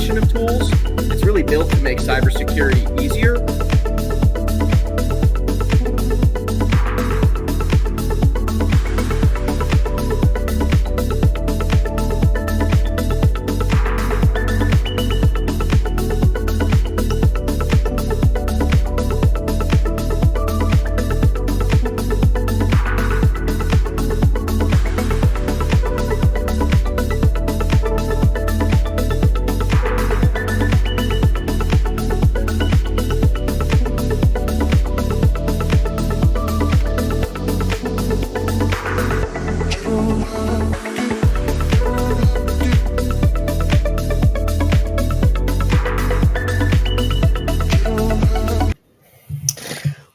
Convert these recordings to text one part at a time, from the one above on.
proliferation of tools. It's really built to make cybersecurity easier.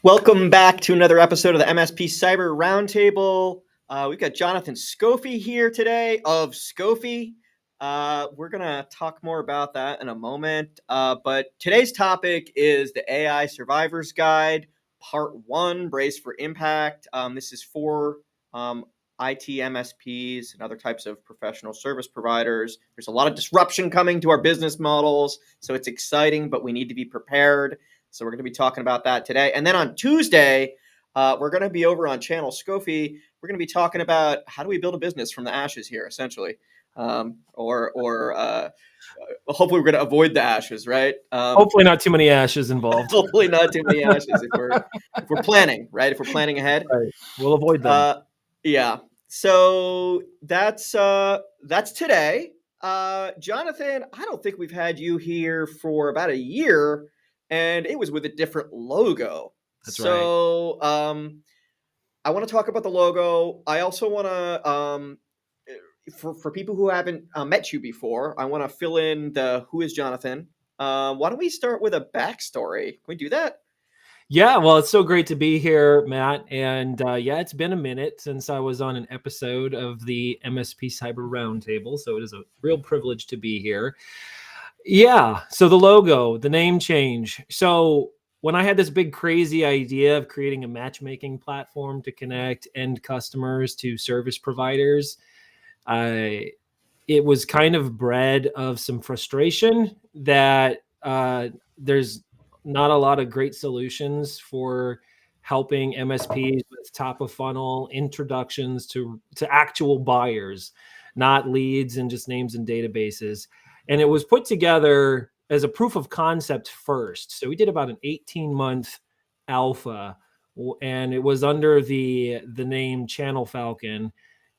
Welcome back to another episode of the MSP Cyber Roundtable. We've got Johnathan Schofi here today of Skofi. We're going to talk more about that in a moment. But today's topic is the AI Survivor's Guide, Part 1, Brace for Impact. This is for IT MSPs and other types of professional service providers. There's a lot of disruption coming to our business models, so it's exciting, but we need to be prepared. So we're going to be talking about that today. And then on Tuesday, we're going to be over on channel Skofi. We're going to be talking about how do we build a business from the ashes here, essentially. Or hopefully we're going to avoid the ashes, right? Hopefully not too many ashes involved. Hopefully not too many ashes if we're planning, right? If we're planning ahead. Right. We'll avoid them. Yeah. So that's today. Johnathan, I don't think we've had you here for about a year. And it was with a different logo. That's right. I want to talk about the logo. I also want to, for people who haven't met you before, I want to fill in the who is Johnathan. Why don't we start with a backstory? Can we do that? Yeah, well, it's so great to be here, Matt. And it's been a minute since I was on an episode of the MSP Cyber Roundtable. So it is a real privilege to be here. Yeah. So the logo, the name change. So when I had this big crazy idea of creating a matchmaking platform to connect end customers to service providers, it was kind of bred of some frustration that there's not a lot of great solutions for helping MSPs with top of funnel introductions to actual buyers, not leads and just names and databases. And it was put together as a proof of concept first. So we did about an 18-month alpha, and it was under the name Channel Falcon.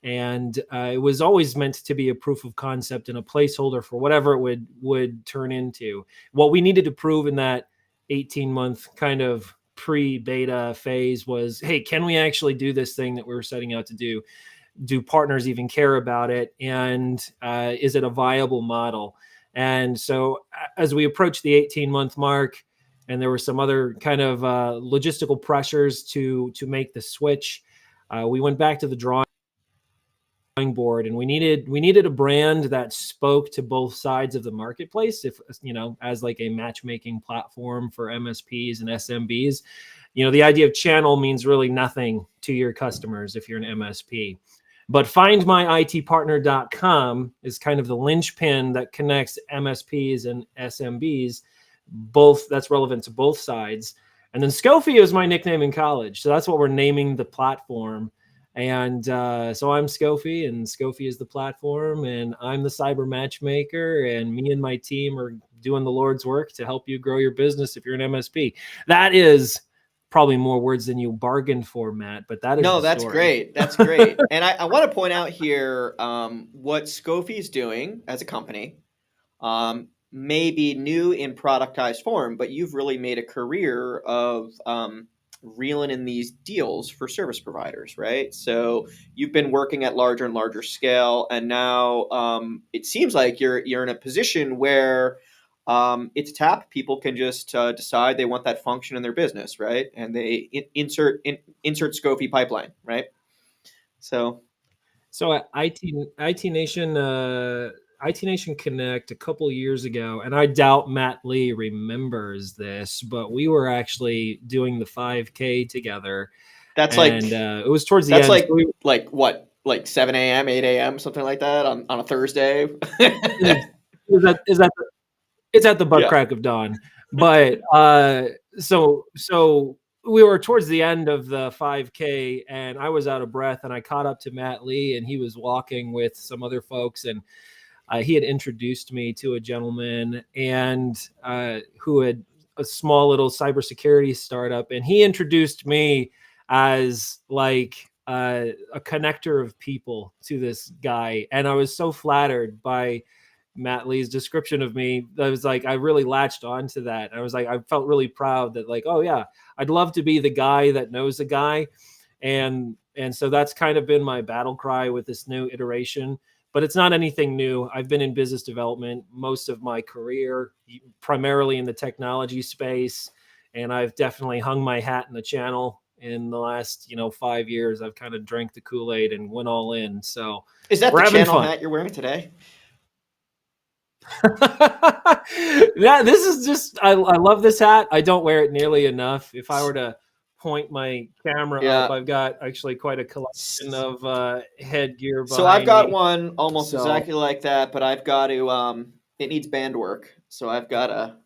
And it was always meant to be a proof of concept and a placeholder for whatever it would turn into. What we needed to prove in that 18-month kind of pre-beta phase was, hey, can we actually do this thing that we were setting out to do? Do partners even care about it? And is it a viable model? And so as we approached the 18-month mark, and there were some other kind of logistical pressures to make the switch, we went back to the drawing board, and we needed a brand that spoke to both sides of the marketplace. If as like a matchmaking platform for MSPs and SMBs, the idea of channel means really nothing to your customers if you're an MSP. But findmyitpartner.com is kind of the linchpin that connects MSPs and SMBs, both that's relevant to both sides. And then Skofi is my nickname in college. So that's what we're naming the platform. And so I'm Skofi, and Skofi is the platform, and I'm the cyber matchmaker, and me and my team are doing the Lord's work to help you grow your business if you're an MSP. That is probably more words than you bargained for, Matt, but that is that's story. Great. That's great. And I want to point out here what Skofi is doing as a company may be new in productized form, but you've really made a career of reeling in these deals for service providers, right? So you've been working at larger and larger scale, and now it seems like you're in a position where it's tap. People can just decide they want that function in their business, right? And they insert Skofi pipeline, right? So at IT Nation Connect a couple years ago, and I doubt Matt Lee remembers this, but we were actually doing the 5K together. That's it was towards the end. That's like what, like 7 a.m., 8 a.m., something like that on a Thursday. Is that It's at the butt Yeah. crack of dawn. But so we were towards the end of the 5K, and I was out of breath, and I caught up to Matt Lee, and he was walking with some other folks, and he had introduced me to a gentleman and who had a small little cybersecurity startup, and he introduced me as like a connector of people to this guy, and I was so flattered by Matt Lee's description of me. I was like, I really latched onto that. I was like, I felt really proud that like, oh yeah, I'd love to be the guy that knows a guy. And so that's kind of been my battle cry with this new iteration, but it's not anything new. I've been in business development most of my career, primarily in the technology space. And I've definitely hung my hat in the channel in the last, 5 years. I've kind of drank the Kool-Aid and went all in. So Is that we're the having channel fun. hat you're wearing today? Yeah, this is just I love this hat. I don't wear it nearly enough. If I were to point my camera up, Yeah. I've got actually quite a collection of headgear So I've behind got me. one almost So exactly like that, but I've got to it needs band work. So I've got to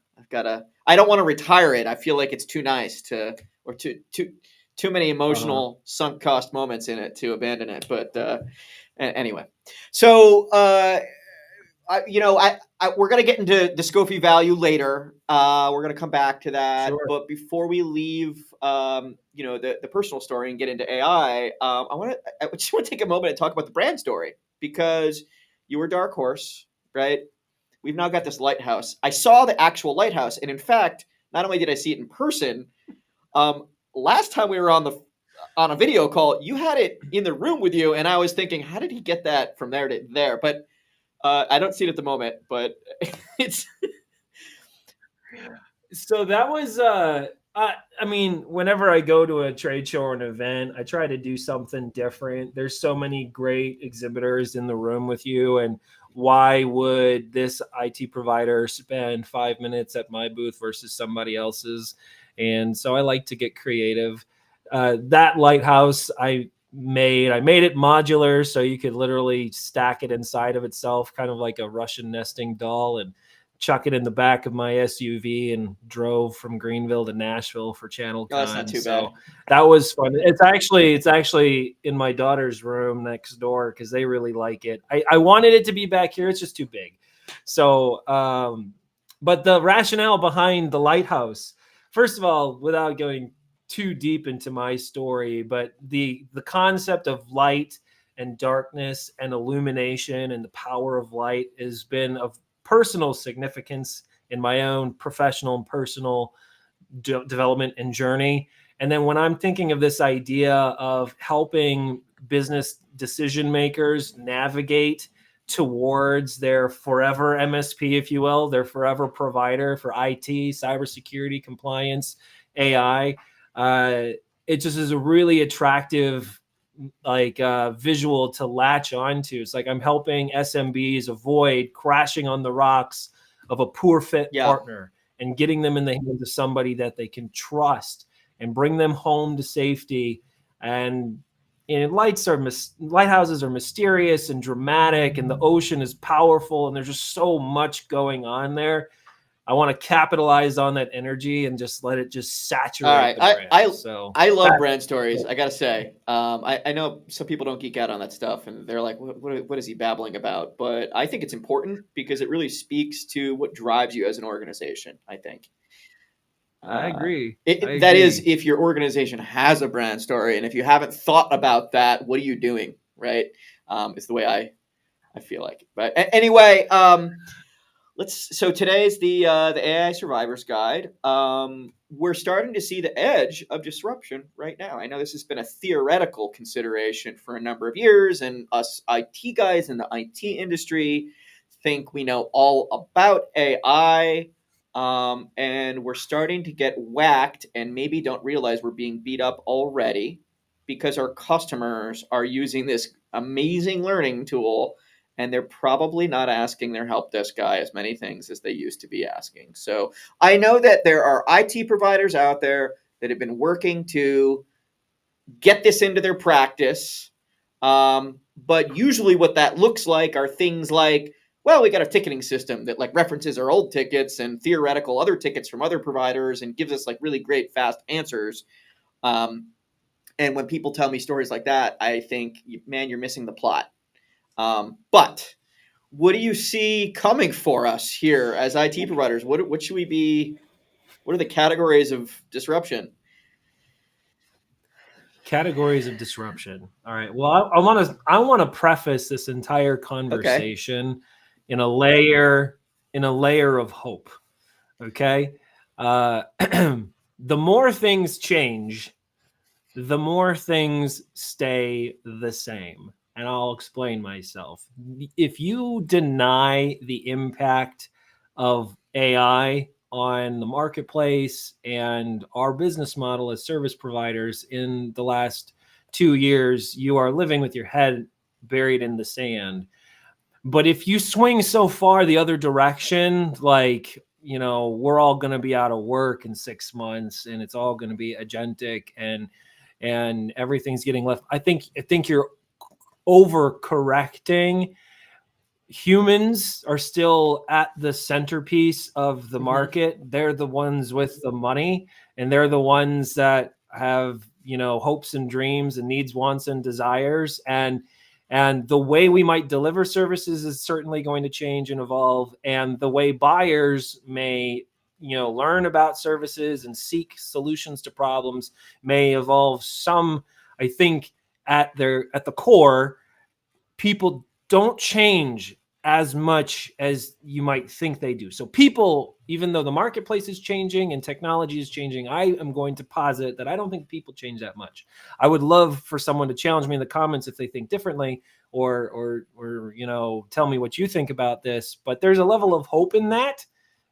I don't want to retire it. I feel like it's too nice to or too many emotional sunk cost moments in it to abandon it. But anyway. So we're gonna get into the Skofi value later. We're gonna come back to that, sure. but before we leave, the personal story and get into AI, I just want to take a moment and talk about the brand story because you were Dark Horse, right? We've now got this lighthouse. I saw the actual lighthouse, and in fact, not only did I see it in person, last time we were on a video call, you had it in the room with you, and I was thinking, how did he get that from there to there? But I don't see it at the moment, but it's So that was I mean, whenever I go to a trade show or an event, I try to do something different. There's so many great exhibitors in the room with you, and why would this IT provider spend 5 minutes at my booth versus somebody else's? And so I like to get creative. That lighthouse I made it modular so you could literally stack it inside of itself, kind of like a Russian nesting doll, and chuck it in the back of my SUV and drove from Greenville to Nashville for that's not ChannelCon. too bad. So that was fun. It's actually in my daughter's room next door because they really like it. I wanted it to be back here. It's just too big. So, but the rationale behind the lighthouse, first of all, without going too deep into my story, but the concept of light and darkness and illumination and the power of light has been of personal significance in my own professional and personal development and journey. And then when I'm thinking of this idea of helping business decision makers navigate towards their forever MSP, if you will, their forever provider for IT, cybersecurity, compliance, AI, it just is a really attractive visual to latch onto. It's like I'm helping SMBs avoid crashing on the rocks of a poor fit Yeah. partner and getting them in the hands of somebody that they can trust and bring them home to safety. And lighthouses are mysterious and dramatic, and the ocean is powerful, and there's just so much going on there. I want to capitalize on that energy and just let it just saturate All right. the brand. So I love that, brand stories. I gotta say, I know some people don't geek out on that stuff, and they're like, what is he babbling about?" But I think it's important because it really speaks to what drives you as an organization. I think. I agree. That is, if your organization has a brand story, and if you haven't thought about that, what are you doing? Right? Is the way I feel like. But anyway, so today's the AI Survivors Guide. We're starting to see the edge of disruption right now. I know this has been a theoretical consideration for a number of years, and us IT guys in the IT industry think we know all about AI. And we're starting to get whacked and maybe don't realize we're being beat up already because our customers are using this amazing learning tool and they're probably not asking their help desk guy as many things as they used to be asking. So I know that there are IT providers out there that have been working to get this into their practice. But usually what that looks like are things like, well, we got a ticketing system that like references our old tickets and theoretical other tickets from other providers and gives us like really great fast answers. Um, and when people tell me stories like that, I think, man, you're missing the plot. But what do you see coming for us here as IT providers? What should we be? What are the categories of disruption? Categories of disruption. All right. Well, I want to preface this entire Okay. conversation in a layer of hope. Okay. Uh, the more things change, the more things stay the same. And I'll explain myself. If you deny the impact of AI on the marketplace and our business model as service providers in the last 2 years, you are living with your head buried in the sand. But if you swing so far the other direction, like, we're all going to be out of work in 6 months and it's all going to be agentic and everything's getting left. I think you're overcorrecting. Humans are still at the centerpiece of the Mm-hmm. market. They're the ones with the money, and they're the ones that have, hopes and dreams and needs, wants, and desires. And the way we might deliver services is certainly going to change and evolve. And the way buyers may, learn about services and seek solutions to problems may evolve. Some, I think, at the core, people don't change as much as you might think they do. So people, even though the marketplace is changing and technology is changing, I am going to posit that I don't think people change that much. I would love for someone to challenge me in the comments if they think differently, or tell me what you think about this. But there's a level of hope in that,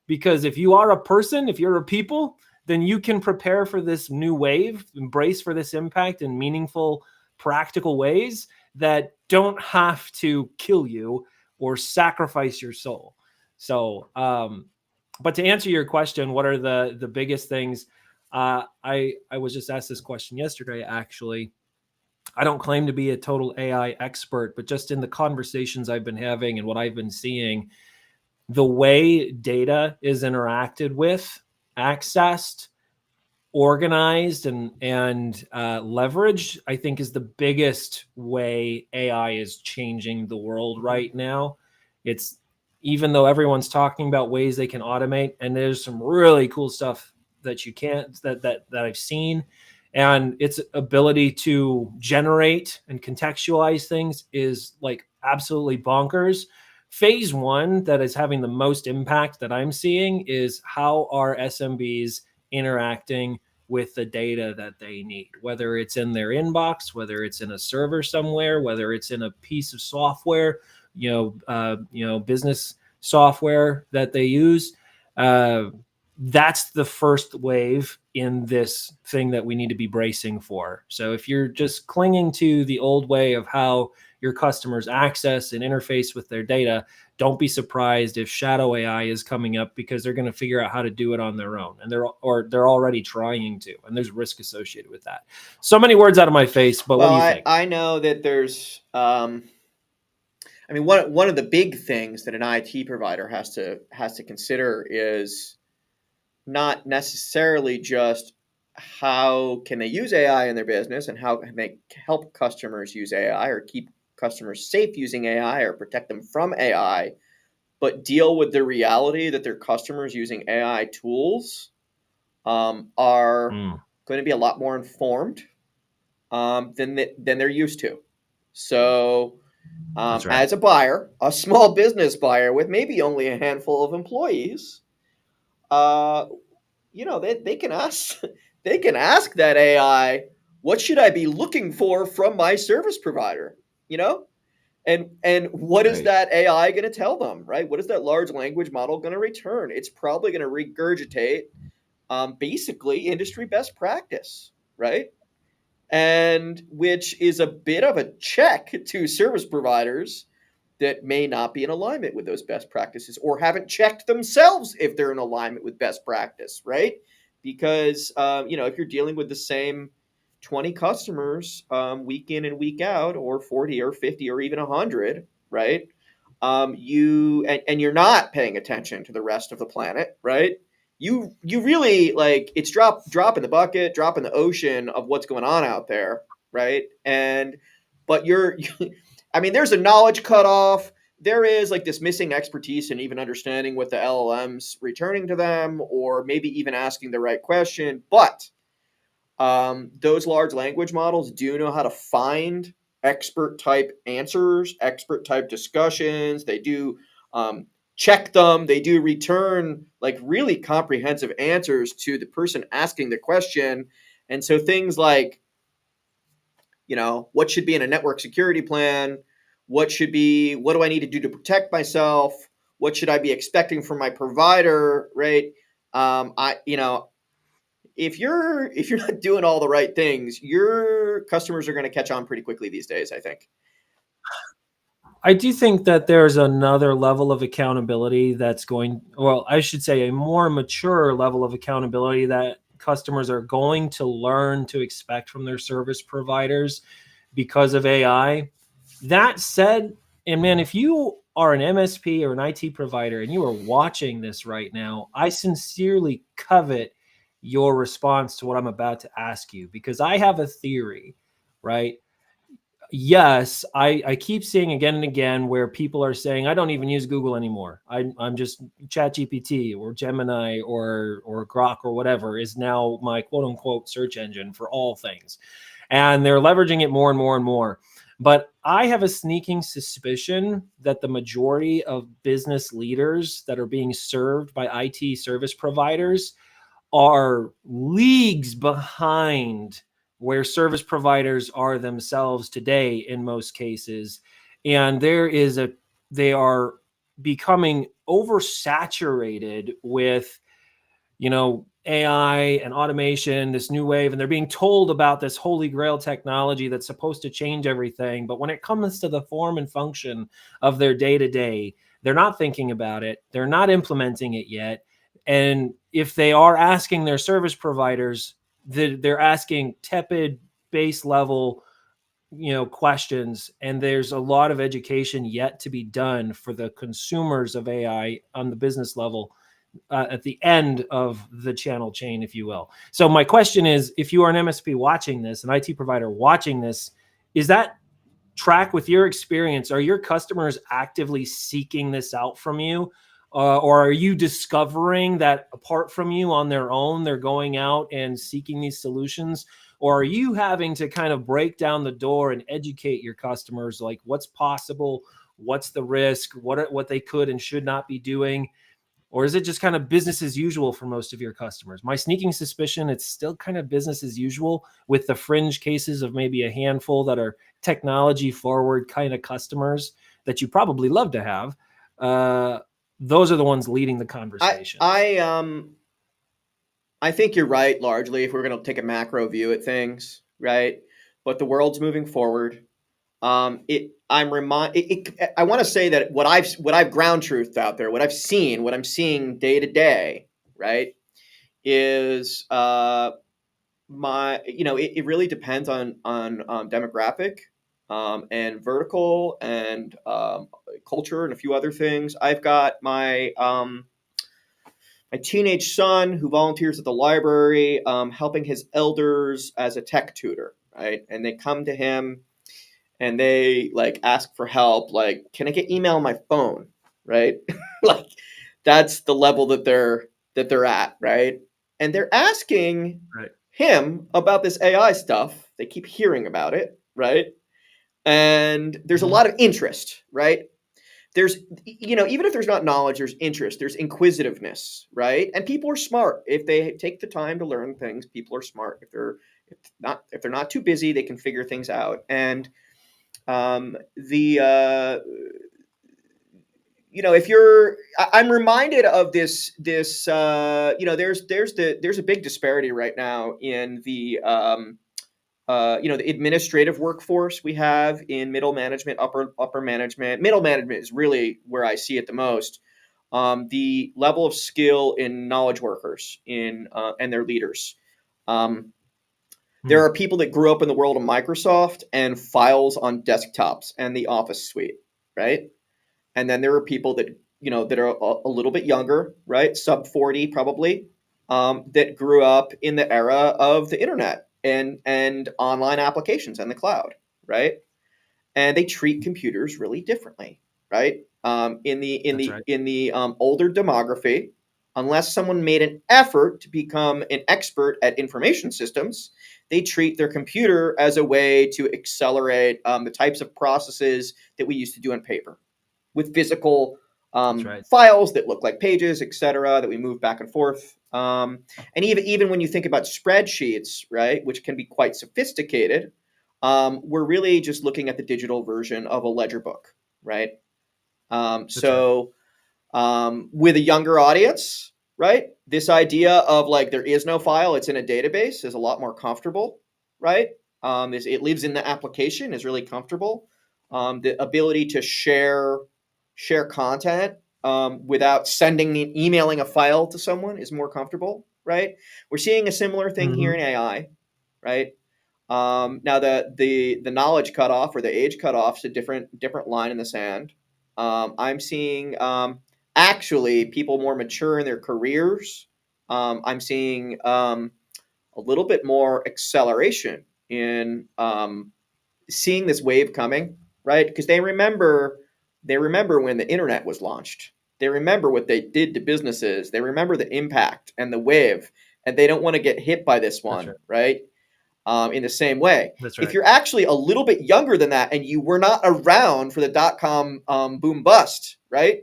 because if you are a person, if you're a people, then you can prepare for this new wave, embrace for this impact in meaningful, practical ways that don't have to kill you or sacrifice your soul. So, but to answer your question, what are the biggest things? I was just asked this question yesterday, actually. I don't claim to be a total AI expert, but just in the conversations I've been having and what I've been seeing, the way data is interacted with, accessed, organized, and leveraged, I think, is the biggest way AI is changing the world right now. It's, even though everyone's talking about ways they can automate, and there's some really cool stuff that you can't that I've seen, and its ability to generate and contextualize things is like absolutely bonkers. Phase one that is having the most impact that I'm seeing is how are SMBs interacting with the data that they need, whether it's in their inbox, whether it's in a server somewhere, whether it's in a piece of software, business software that they use. That's the first wave in this thing that we need to be bracing for. So if you're just clinging to the old way of how your customers access and interface with their data, don't be surprised if shadow AI is coming up, because they're going to figure out how to do it on their own, and they're already trying to, and there's risk associated with that. So many words out of my face, but what Well, do you I, think? I know that there's, I mean, one of the big things that an IT provider has to consider is not necessarily just how can they use AI in their business and how can they help customers use AI or keep customers safe using AI or protect them from AI, but deal with the reality that their customers using AI tools are Mm, going to be a lot more informed than they're used to. So, that's right. as a buyer, a small business buyer with maybe only a handful of employees, uh, they can ask they can ask that AI, what should I be looking for from my service provider? You know, and what is Right. that AI going to tell them? Right? What is that large language model going to return? It's probably going to regurgitate basically industry best practice, right? And which is a bit of a check to service providers that may not be in alignment with those best practices or haven't checked themselves if they're in alignment with best practice, right? Because if you're dealing with the same 20 customers week in and week out, or 40 or 50 or even 100, right? and you're not paying attention to the rest of the planet, right? You really like it's drop in the bucket, drop in the ocean of what's going on out there, right? And but I mean, there's a knowledge cutoff. There is like this missing expertise in even understanding what the LLM's returning to them, or maybe even asking the right question. But those large language models do know how to find expert type answers, expert type discussions. They do check them. They do return like really comprehensive answers to the person asking the question. And so things like, what should be in a network security plan? What do I need to do to protect myself? What should I be expecting from my provider? Right. If you're not doing all the right things, your customers are going to catch on pretty quickly these days, I think. I do think that there's another level of accountability I should say a more mature level of accountability that customers are going to learn to expect from their service providers because of AI. That said, and man, if you are an MSP or an IT provider and you are watching this right now, I sincerely covet your response to what I'm about to ask you, because I have a theory, right? Yes, I keep seeing again and again where people are saying, I don't even use Google anymore. I'm just ChatGPT or Gemini or Grok or whatever is now my quote unquote search engine for all things. And they're leveraging it more and more and more. But I have a sneaking suspicion that the majority of business leaders that are being served by IT service providers are leagues behind where service providers are themselves today in most cases. And they are becoming oversaturated with, AI and automation, this new wave, and they're being told about this holy grail technology that's supposed to change everything. But when it comes to the form and function of their day to day, they're not thinking about it. They're not implementing it yet. And if they are asking their service providers, they're asking tepid base level, questions. And there's a lot of education yet to be done for the consumers of AI on the business level at the end of the channel chain, if you will. So my question is, if you are an MSP watching this, an IT provider watching this, is that track with your experience? Are your customers actively seeking this out from you? Or are you discovering that apart from you on their own, they're going out and seeking these solutions? Or are you having to kind of break down the door and educate your customers, like what's possible, what's the risk, what they could and should not be doing? Or is it just kind of business as usual for most of your customers? My sneaking suspicion, it's still kind of business as usual with the fringe cases of maybe a handful that are technology forward kind of customers that you probably love to have. Those are the ones leading the conversations. I think you're right, largely, if we're going to take a macro view at things, right? But the world's moving forward. I want to say that what I've ground truthed out there, what I'm seeing day to day, right, is it really depends on demographic, and vertical, and culture, and a few other things. I've got my teenage son who volunteers at the library, helping his elders as a tech tutor, right? And they come to him and they like ask for help, like, can I get email on my phone, right? Like that's the level that they're at, right? And they're asking him about this AI stuff. They keep hearing about it, right? And there's a lot of interest, right? There's, even if there's not knowledge, there's interest, there's inquisitiveness, right? And people are smart. If they take the time to learn things, people are smart. If they're not too busy, they can figure things out. And I'm reminded of this there's a big disparity right now in the administrative workforce we have in middle management, upper management. Middle management is really where I see it the most. The level of skill in knowledge workers and their leaders. There are people that grew up in the world of Microsoft and files on desktops and the Office suite, right? And then there are people that, that are a little bit younger, right? Sub 40 probably, that grew up in the era of the internet and online applications and the cloud, right? And they treat computers really differently, right? That's right. In the older demography, unless someone made an effort to become an expert at information systems, they treat their computer as a way to accelerate the types of processes that we used to do on paper with physical That's right. files that look like pages, etc., that we move back and forth. And even when you think about spreadsheets, right, which can be quite sophisticated, we're really just looking at the digital version of a ledger book, right? That's right. So with a younger audience, right, this idea of like there is no file, it's in a database is a lot more comfortable, right? It lives in the application is really comfortable. The ability to share content without emailing a file to someone is more comfortable, right? We're seeing a similar thing here in AI, right? Now the knowledge cutoff or the age cutoff is a different line in the sand. I'm seeing actually people more mature in their careers. I'm seeing a little bit more acceleration in seeing this wave coming, right? Because they remember when the internet was launched. They remember what they did to businesses. They remember the impact and the wave, and they don't want to get hit by this That's one, right. right? In the same way. That's If right. you're actually a little bit younger than that and you were not around for the .com boom bust, right?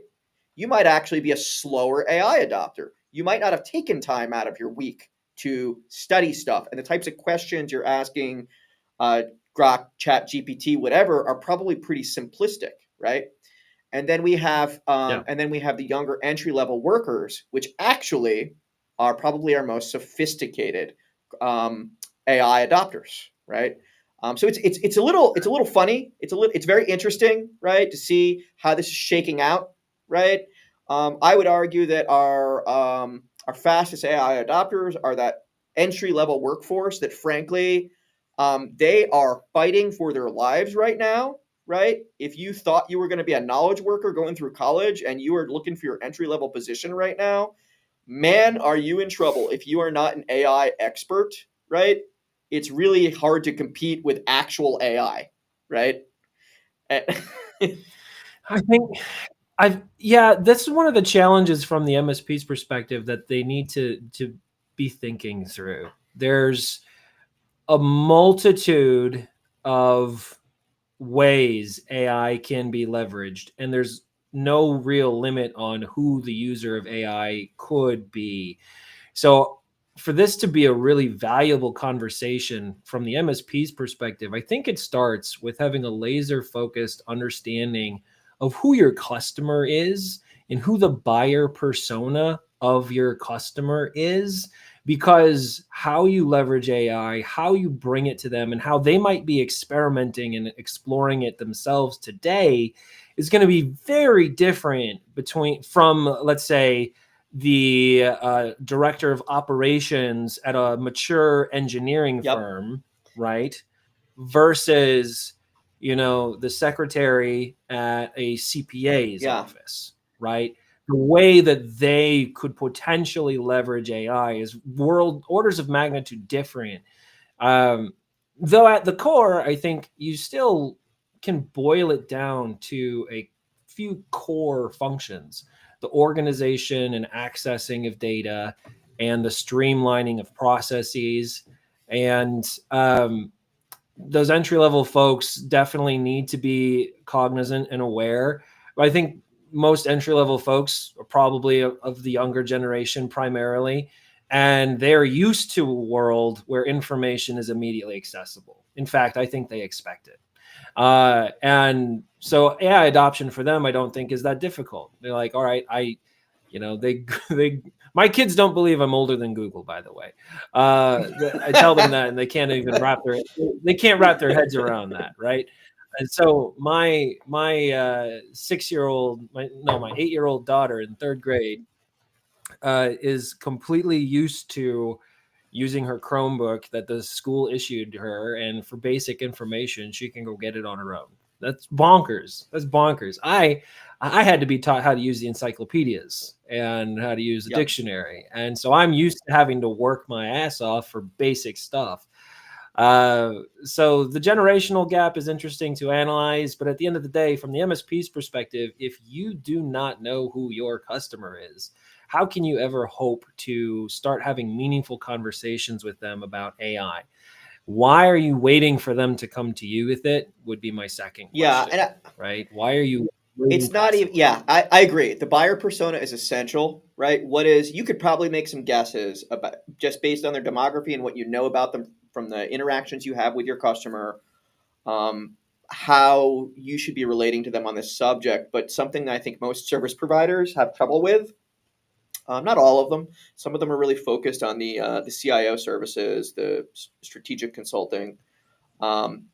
You might actually be a slower AI adopter. You might not have taken time out of your week to study stuff, and the types of questions you're asking uh, Grok, Chat, GPT, whatever, are probably pretty simplistic, right? Yeah. And then we have the younger entry level workers, which actually are probably our most sophisticated um, AI adopters, right? So it's a little funny. It's very interesting, right, to see how this is shaking out, right? I would argue that our fastest AI adopters are that entry level workforce that, frankly, they are fighting for their lives right now, right? If you thought you were going to be a knowledge worker going through college and you are looking for your entry level position right now, man, are you in trouble if you are not an AI expert, right? It's really hard to compete with actual AI, right? I think this is one of the challenges from the MSP's perspective that they need to be thinking through. There's a multitude of ways AI can be leveraged, and there's no real limit on who the user of AI could be. So, for this to be a really valuable conversation from the MSP's perspective, I think it starts with having a laser focused understanding of who your customer is and who the buyer persona of your customer is. Because how you leverage AI, how you bring it to them, and how they might be experimenting and exploring it themselves today is going to be very different from, let's say, the director of operations at a mature engineering Yep. firm, right? Versus, the secretary at a CPA's Yeah. office, right? The way that they could potentially leverage AI is world orders of magnitude different. Um, though at the core, I think you still can boil it down to a few core functions: the organization and accessing of data, and the streamlining of processes. And those entry level folks definitely need to be cognizant and aware. But I think most entry level folks are probably of the younger generation primarily, and they're used to a world where information is immediately accessible. In fact, I think they expect it. And so AI adoption for them, I don't think is that difficult. They're like, all right, they my kids don't believe I'm older than Google, by the way. I tell them that, and they can't wrap their heads around that, right? And so my 6-year-old, my 8-year-old daughter in third grade is completely used to using her Chromebook that the school issued her, and for basic information, she can go get it on her own. That's bonkers. That's bonkers. I had to be taught how to use the encyclopedias and how to use the Yep. dictionary. And so I'm used to having to work my ass off for basic stuff. So the generational gap is interesting to analyze, but at the end of the day, from the MSP's perspective, if you do not know who your customer is, how can you ever hope to start having meaningful conversations with them about AI? Why are you waiting for them to come to you with it? Would be my second Yeah, question, and right? Why are you it's waiting not even, passively? yeah, I agree. The buyer persona is essential, right? You could probably make some guesses about just based on their demography and what you know about them from the interactions you have with your customer, um, how you should be relating to them on this subject. But something that I think most service providers have trouble with, not all of them, some of them are really focused on the CIO services, the strategic consulting. Um,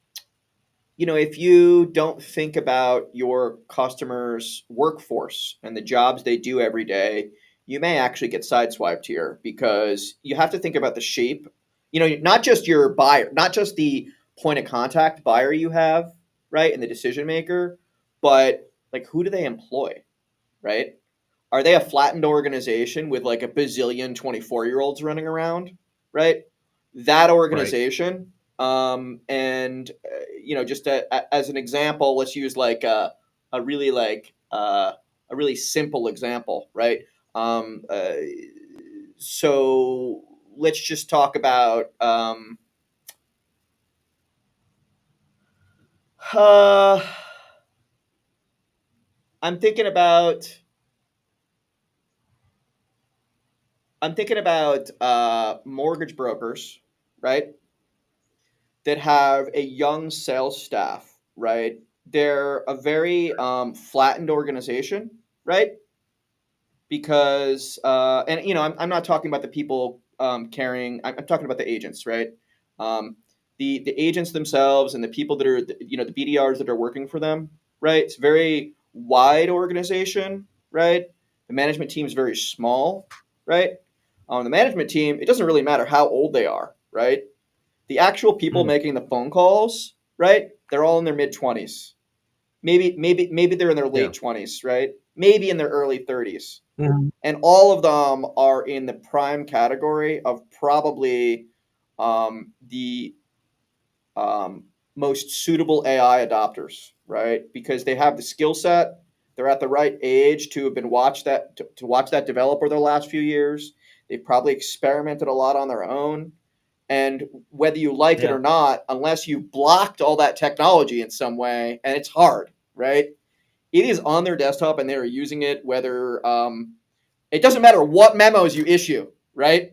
if you don't think about your customers' workforce and the jobs they do every day, you may actually get sideswiped here because you have to think about the shape. Not just your buyer, not just the point of contact buyer you have, right, and the decision maker, but like who do they employ, right? Are they a flattened organization with like a bazillion 24-year-olds running around, right? That Right. organization, and just as an example, let's use like a really a really simple example, right? Um, uh, so let's just talk about uh, I'm thinking about mortgage brokers, right? That have a young sales staff, right? They're a very flattened organization, right? Because and I'm not talking about the people carrying. I'm talking about the agents, right? Um, the agents themselves and the people that are the BDRs that are working for them, right? It's a very wide organization, right? The management team is very small, right? On the management team, it doesn't really matter how old they are, right? The actual people Mm. making the phone calls, right? They're all in their mid 20s. Maybe they're in their Yeah. late 20s, right? Maybe in their early 30s. Mhm. And all of them are in the prime category of probably the most suitable AI adopters, right? Because they have the skill set, they're at the right age to have been to watch that develop over the last few years. They've probably experimented a lot on their own, and whether you like it Yeah. or not, unless you blocked all that technology in some way, and it's hard, right? It is on their desktop and they're using it, whether it doesn't matter what memos you issue, right?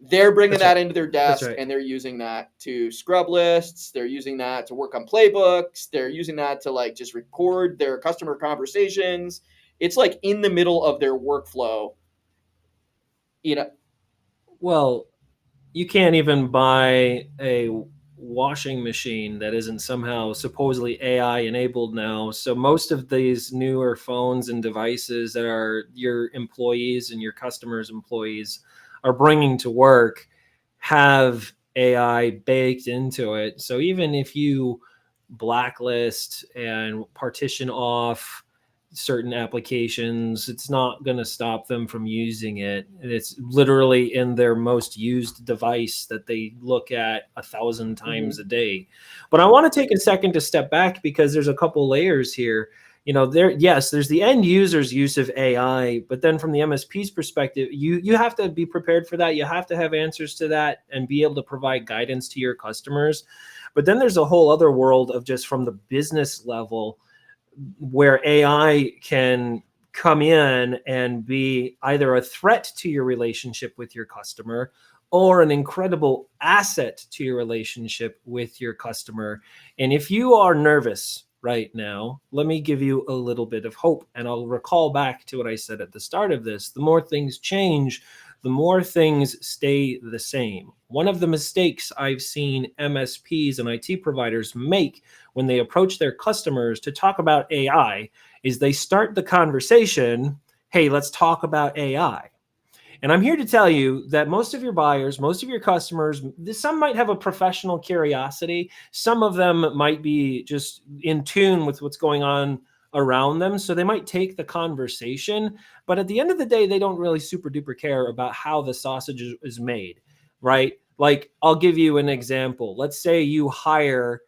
They're bringing That's right. that into their That's desk right. and they're using that to scrub lists. They're using that to work on playbooks. They're using that to like just record their customer conversations. It's like in the middle of their workflow, you know. Well, you can't even buy a washing machine that isn't somehow supposedly AI enabled now. So most of these newer phones and devices that are your employees and your customers' employees are bringing to work have AI baked into it. So even if you blacklist and partition off certain applications, it's not going to stop them from using it. It's literally in their most used device that they look at 1,000 times a Mhm. day. But I want to take a second to step back because there's a couple layers here. Yes, there's the end user's use of AI, but then from the MSP's perspective, you have to be prepared for that. You have to have answers to that and be able to provide guidance to your customers. But then there's a whole other world of just from the business level where AI can come in and be either a threat to your relationship with your customer or an incredible asset to your relationship with your customer. And if you are nervous right now, let me give you a little bit of hope. And I'll recall back to what I said at the start of this. The more things change, the more things stay the same. One of the mistakes I've seen MSPs and IT providers make when they approach their customers to talk about AI is they start the conversation, hey, let's talk about AI. And I'm here to tell you that most of your buyers, most of your customers, some might have a professional curiosity. Some of them might be just in tune with what's going on around them. So they might take the conversation, but at the end of the day, they don't really super duper care about how the sausage is made, right? Like, I'll give you an example. Let's say you hire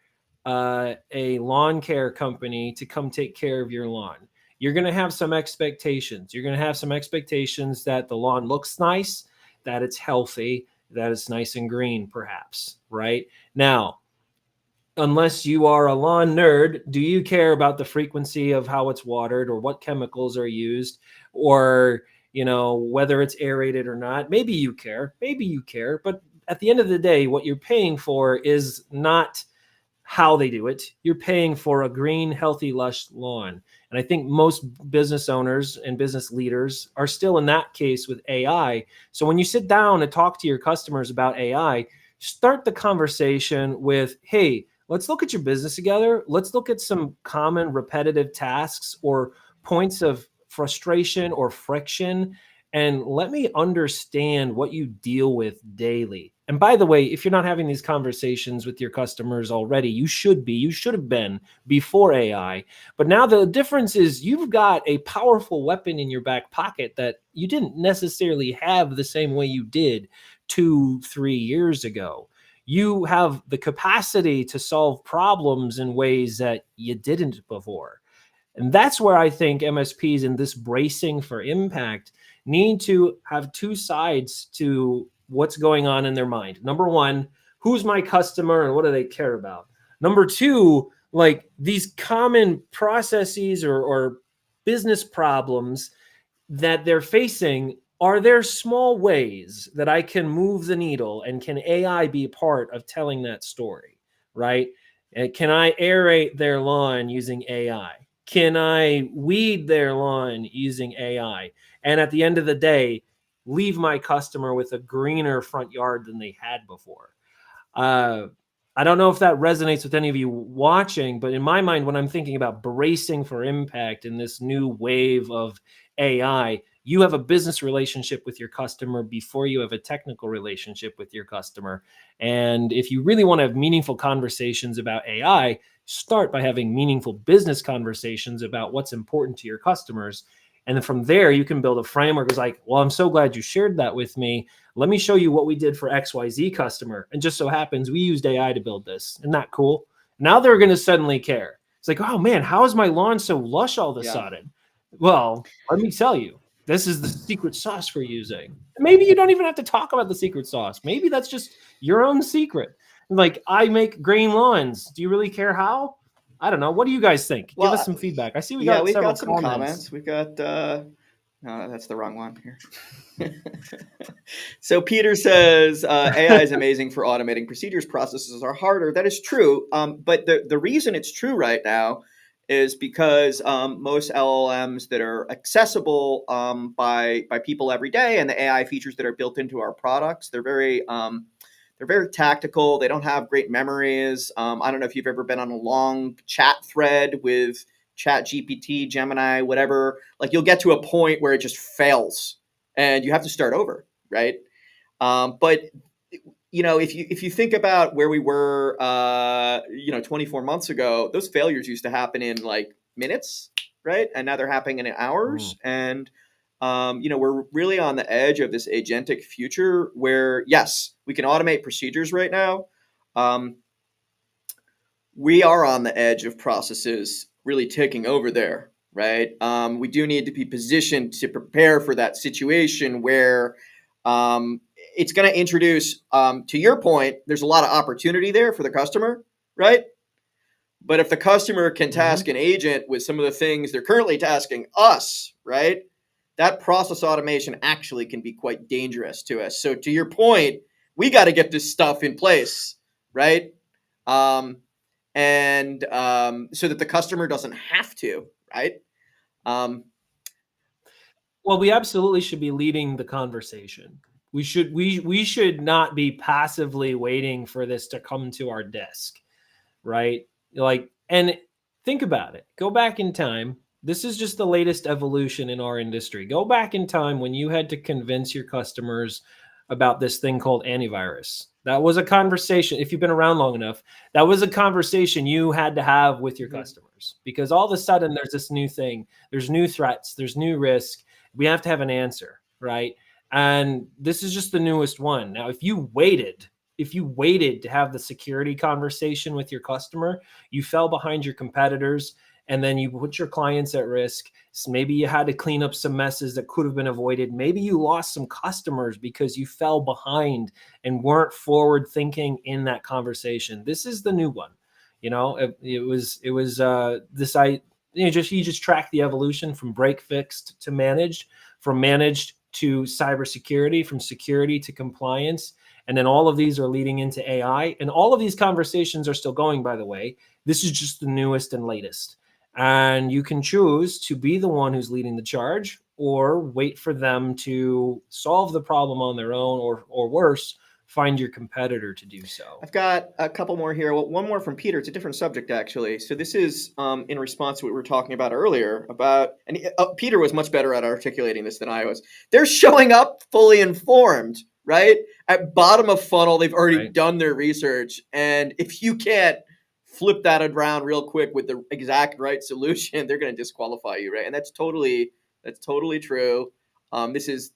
a lawn care company to come take care of your lawn. You're going to have some expectations. You're going to have some expectations that the lawn looks nice, that it's healthy, that it's nice and green, perhaps, right? Now, unless you are a lawn nerd, do you care about the frequency of how it's watered or what chemicals are used or, whether it's aerated or not? Maybe you care. But at the end of the day, what you're paying for is not how they do it. You're paying for a green, healthy, lush lawn. And I think most business owners and business leaders are still in that case with AI. So when you sit down and talk to your customers about AI, start the conversation with, hey, let's look at your business together. Let's look at some common repetitive tasks or points of frustration or friction, and let me understand what you deal with daily. And by the way, if you're not having these conversations with your customers already, you should have been before AI. But now the difference is you've got a powerful weapon in your back pocket that you didn't necessarily have the same way you did 2-3 years ago. You have the capacity to solve problems in ways that you didn't before. And that's where I think MSPs in this bracing for impact need to have two sides to what's going on in their mind. Number one, who's my customer and what do they care about? Number two, like these common processes or business problems that they're facing, are there small ways that I can move the needle, and can AI be a part of telling that story, right? And can I aerate their lawn using AI? Can I weed their lawn using AI? And at the end of the day, leave my customer with a greener front yard than they had before. I don't know if that resonates with any of you watching, but in my mind, when I'm thinking about bracing for impact in this new wave of AI, you have a business relationship with your customer before you have a technical relationship with your customer. And if you really want to have meaningful conversations about AI, start by having meaningful business conversations about what's important to your customers. And then from there, you can build a framework. It's like, well, I'm so glad you shared that with me. Let me show you what we did for XYZ customer. And just so happens we used AI to build this. Isn't that cool? Now they're going to suddenly care. It's like, oh man, how is my lawn so lush all of a sudden? Well, let me tell you, this is the secret sauce we're using. Maybe you don't even have to talk about the secret sauce. Maybe that's just your own secret. Like, I make green lawns. Do you really care how? I don't know. What do you guys think? Give us some feedback. I see we've got some comments. We've got no, that's the wrong one here. So Peter says AI is amazing for automating procedures. Processes are harder. That is true. But the reason it's true right now is because most LLMs that are accessible by people every day, and the AI features that are built into our products, they're very tactical. They don't have great memories. I don't know if you've ever been on a long chat thread with Chat GPT, Gemini, whatever. Like, you'll get to a point where it just fails and you have to start over, right? But if you think about where we were, 24 months ago, those failures used to happen in like minutes, right? And now they're happening in hours. And we're really on the edge of this agentic future where, yes, we can automate procedures right now. We are on the edge of processes really taking over there, right? We do need to be positioned to prepare for that situation where it's going to introduce, to your point, there's a lot of opportunity there for the customer, right? But if the customer can task an agent with some of the things they're currently tasking us, right? That process automation actually can be quite dangerous to us. So to your point, we got to get this stuff in place, right? So that the customer doesn't have to, right? Well, we absolutely should be leading the conversation. We should not be passively waiting for this to come to our desk, right? Like, and think about it. Go back in time. This is just the latest evolution in our industry. Go back in time when you had to convince your customers about this thing called antivirus. That was a conversation. If you've been around long enough, that was a conversation you had to have with your customers, because all of a sudden there's this new thing. There's new threats. There's new risk. We have to have an answer, right? And this is just the newest one. Now, if you waited to have the security conversation with your customer, you fell behind your competitors, and then you put your clients at risk. So maybe you had to clean up some messes that could have been avoided. Maybe you lost some customers because you fell behind and weren't forward thinking in that conversation. This is the new one. You just track the evolution from break fixed to managed, from managed to cybersecurity, from security to compliance. And then all of these are leading into AI. And all of these conversations are still going, by the way. This is just the newest and latest. And you can choose to be the one who's leading the charge, or wait for them to solve the problem on their own, or worse, find your competitor to do so. I've got a couple more here. Well, one more from Peter. It's a different subject, actually. So this is in response to what we were talking about earlier and Peter was much better at articulating this than I was. They're showing up fully informed, right? At bottom of funnel, they've already done their research. And if you can't flip that around real quick with the exact right solution, they're going to disqualify you, right? And that's totally true. This is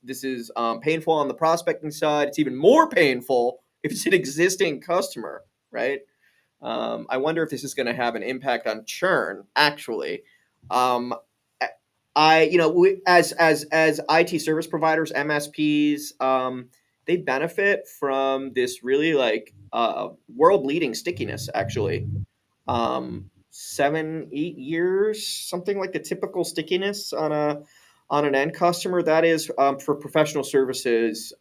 painful on the prospecting side. It's even more painful if it's an existing customer, right? I wonder if this is going to have an impact on churn. Actually, as IT service providers, MSPs, they benefit from this really world leading stickiness. Actually, 7-8 years, something like the typical stickiness on an end customer. That is for professional services,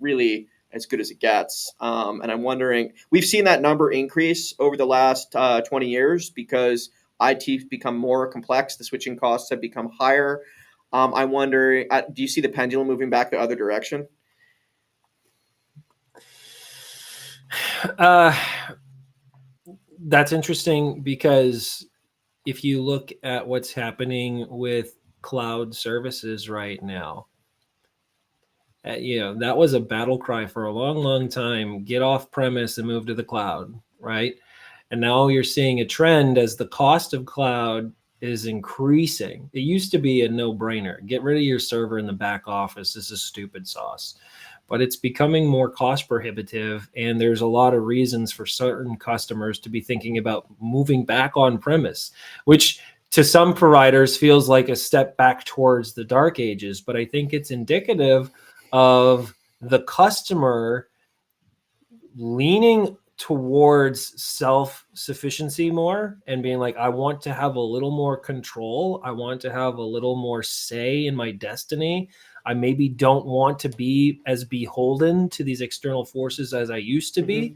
really as good as it gets. And I'm wondering, we've seen that number increase over the last 20 years because IT's become more complex. The switching costs have become higher. I'm wondering, do you see the pendulum moving back the other direction? That's interesting, because if you look at what's happening with cloud services right now, that was a battle cry for a long, long time. Get off premise and move to the cloud, right? And now you're seeing a trend as the cost of cloud is increasing. It used to be a no-brainer. Get rid of your server in the back office. This is stupid sauce. But it's becoming more cost prohibitive, and there's a lot of reasons for certain customers to be thinking about moving back on premise, which to some providers feels like a step back towards the dark ages. But I think it's indicative of the customer leaning towards self-sufficiency more and being like, I want to have a little more control. I want to have a little more say in my destiny. I maybe don't want to be as beholden to these external forces as I used to be.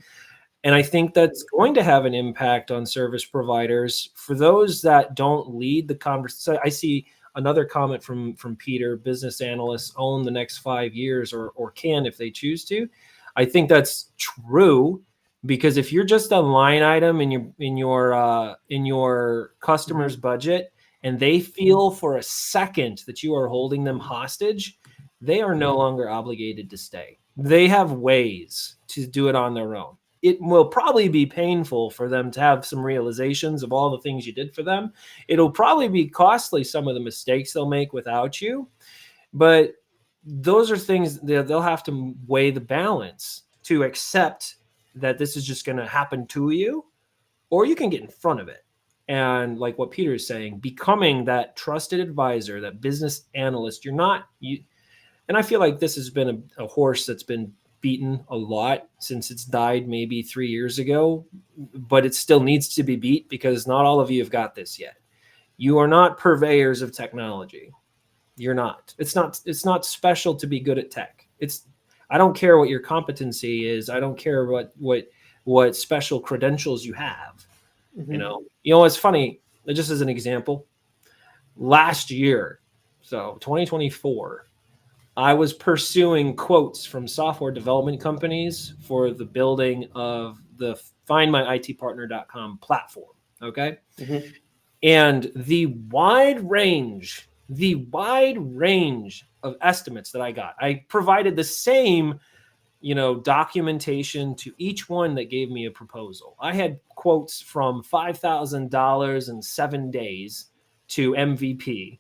And I think that's going to have an impact on service providers. For those that don't lead the conversation, I see another comment from Peter: business analysts own the next 5 years, or can if they choose to. I think that's true, because if you're just a line item in your customer's budget, and they feel for a second that you are holding them hostage, they are no longer obligated to stay. They have ways to do it on their own. It will probably be painful for them to have some realizations of all the things you did for them. It'll probably be costly, some of the mistakes they'll make without you. But those are things they'll have to weigh the balance to accept that this is just going to happen to you, or you can get in front of it. And like what Peter is saying, becoming that trusted advisor, that business analyst, and I feel like this has been a horse that's been beaten a lot since it's died maybe 3 years ago, but it still needs to be beat, because not all of you have got this yet. You are not purveyors of technology. You're not. It's not special to be good at tech. I don't care what your competency is. I don't care what special credentials you have. It's funny, just as an example, last year, so 2024, I was pursuing quotes from software development companies for the building of the findmyitpartner.com platform. Okay. And the wide range of estimates that I got, I provided the same, documentation to each one that gave me a proposal. I had quotes from $5,000 in 7 days to MVP,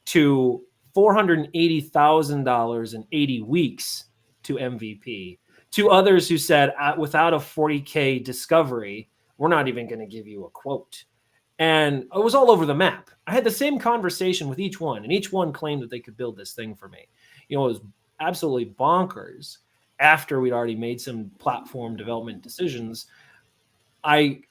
to $480,000 in 80 weeks to MVP, to others who said, without a 40K discovery, we're not even going to give you a quote. And it was all over the map. I had the same conversation with each one, and each one claimed that they could build this thing for me. It was absolutely bonkers. After we'd already made some platform development decisions, I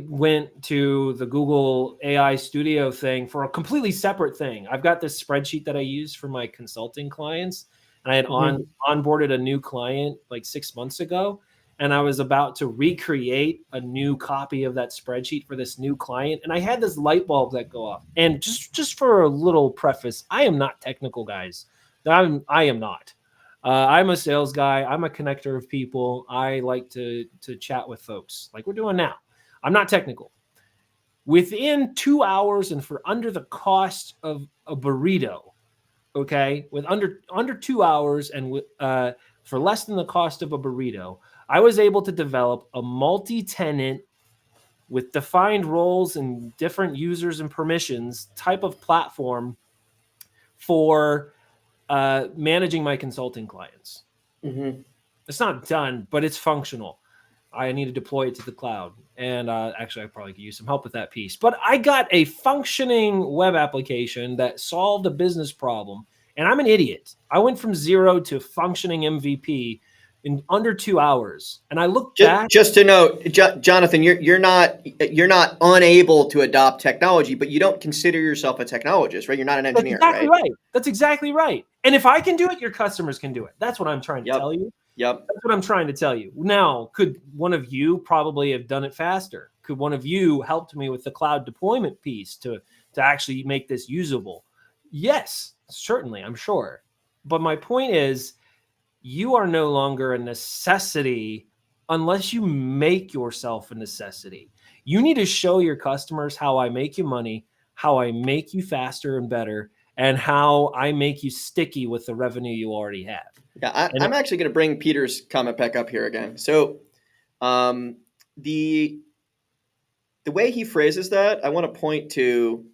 went to the Google AI Studio thing for a completely separate thing. I've got this spreadsheet that I use for my consulting clients, and I had onboarded a new client like 6 months ago, and I was about to recreate a new copy of that spreadsheet for this new client, and I had this light bulb that go off. And just for a little preface, I am not technical, guys. I am not. I'm a sales guy. I'm a connector of people. I like to chat with folks like we're doing now. I'm not technical. Within 2 hours and for under the cost of a burrito, okay, with under 2 hours and for less than the cost of a burrito, I was able to develop a multi-tenant with defined roles and different users and permissions type of platform for managing my consulting clients. It's not done, but it's functional. I need to deploy it to the cloud. And actually, I probably could use some help with that piece. But I got a functioning web application that solved a business problem. And I'm an idiot. I went from 0 to functioning MVP in under 2 hours. And I looked back. Just to note, Johnathan, you're not unable to adopt technology, but you don't consider yourself a technologist, right? You're not an engineer, right? That's exactly right. And if I can do it, your customers can do it. That's what I'm trying to tell you. Yep. That's what I'm trying to tell you. Now, could one of you probably have done it faster? Could one of you helped me with the cloud deployment piece to actually make this usable? Yes, certainly, I'm sure. But my point is, you are no longer a necessity unless you make yourself a necessity. You need to show your customers how I make you money, how I make you faster and better, and how I make you sticky with the revenue you already have. Yeah, I'm actually going to bring Peter's comment back up here again. So the way he phrases that, I want to point to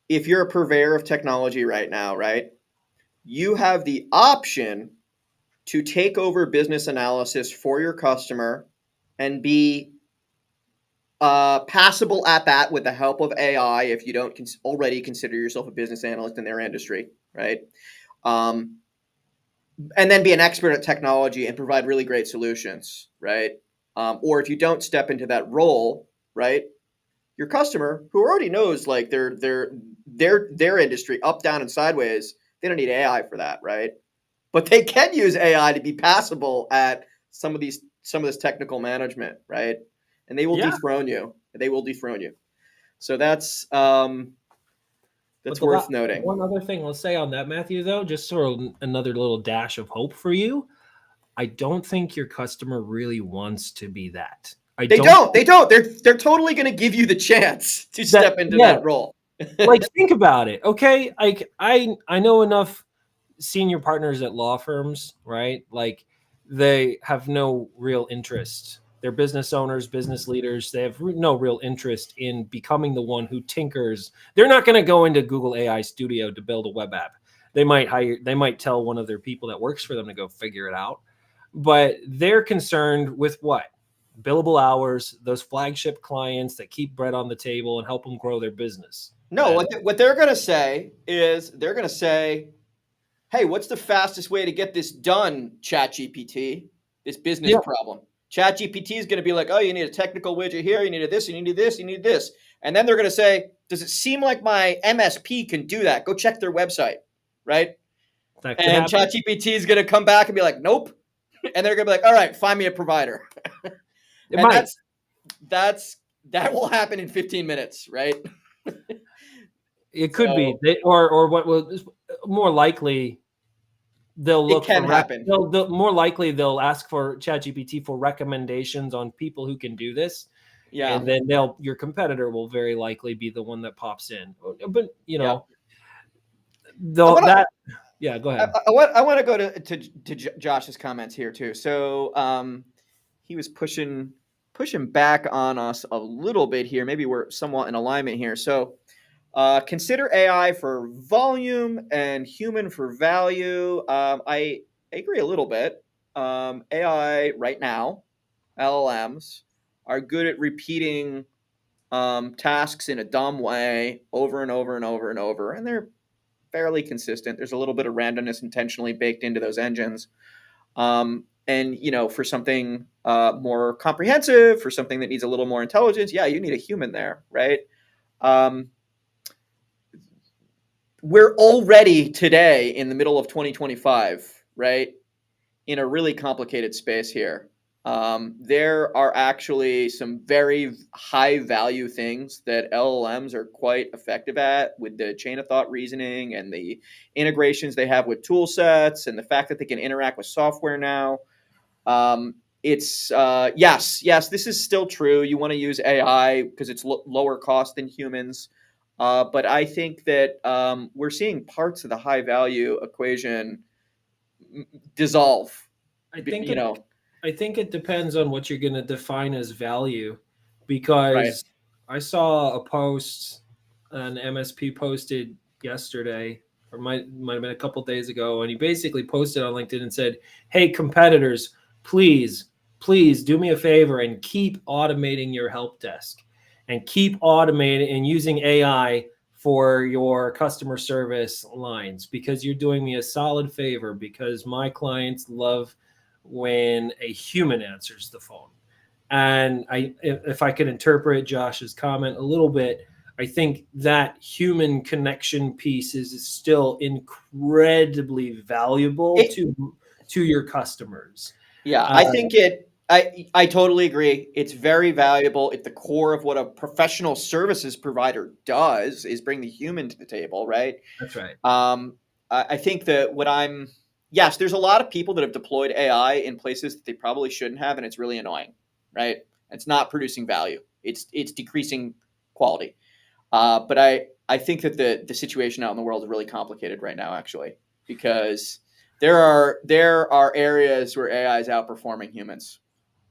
if you're a purveyor of technology right now, right, you have the option to take over business analysis for your customer and be passable at that with the help of AI if you don't already consider yourself a business analyst in their industry, right? And then be an expert at technology and provide really great solutions, right? Or if you don't step into that role, right, your customer who already knows like their industry up, down, and sideways, they don't need AI for that, right? But they can use AI to be passable at some of this technical management, right? And they will dethrone you. They will dethrone you. So that's worth noting. One other thing I'll say on that, Matthew, though, just sort of another little dash of hope for you. I don't think your customer really wants to be that. They don't. They're totally going to give you the chance to step into that role. Like, think about it, okay? Like, I know enough senior partners at law firms, right? Like, they have no real interest. They're business owners, business leaders. They have no real interest in becoming the one who tinkers. They're not going to go into Google AI Studio to build a web app. They might tell one of their people that works for them to go figure it out. But they're concerned with what? Billable hours, those flagship clients that keep bread on the table and help them grow their business. No, what they're going to say is they're going to say, hey, what's the fastest way to get this done, ChatGPT, this business problem? ChatGPT is going to be like, oh, you need a technical widget here, you need this, you need this, you need this. And then they're going to say, does it seem like my MSP can do that? Go check their website, right? And ChatGPT is going to come back and be like, nope. And they're going to be like, all right, find me a provider. That will happen in 15 minutes, right? It could be, or what was more likely, they'll look. It can happen. More likely, they'll ask for ChatGPT for recommendations on people who can do this, Yeah. and then your competitor will very likely be the one that pops in. But Yeah. I though want to. that, yeah, go ahead. I want to go to Josh's comments here too. So he was pushing back on us a little bit here. Maybe we're somewhat in alignment here. So consider AI for volume and human for value. I agree a little bit. AI right now, LLMs are good at repeating tasks in a dumb way over and over and over and over, and they're fairly consistent. There's a little bit of randomness intentionally baked into those engines. And for something more comprehensive, for something that needs a little more intelligence, yeah, you need a human there, right? Um, we're already today in the middle of 2025, right? In a really complicated space here. There are actually some very high value things that LLMs are quite effective at with the chain of thought reasoning and the integrations they have with tool sets and the fact that they can interact with software now. It's yes, this is still true. You want to use AI because it's lower cost than humans. But I think that we're seeing parts of the high value equation dissolve. I think You it know, I think it depends on what you're going to define as value, right? because I saw a post an MSP posted yesterday, or might have been a couple days ago, and he basically posted on LinkedIn and said, "Hey competitors, please do me a favor and keep automating your help desk, and keep automating and using AI for your customer service lines, because you're doing me a solid favor, because my clients love when a human answers the phone." And if I can interpret Josh's comment a little bit, I think that human connection piece is still incredibly valuable It, to your customers. yeah, Uh, I think it. I totally agree. It's very valuable. At the core of what a professional services provider does is bring the human to the table, right? that's right. I think that yes, there's a lot of people that have deployed AI in places that they probably shouldn't have, and it's really annoying, right? It's not producing value. It's decreasing quality. But I think that the situation out in the world is really complicated right now, actually, because there are areas where AI is outperforming humans,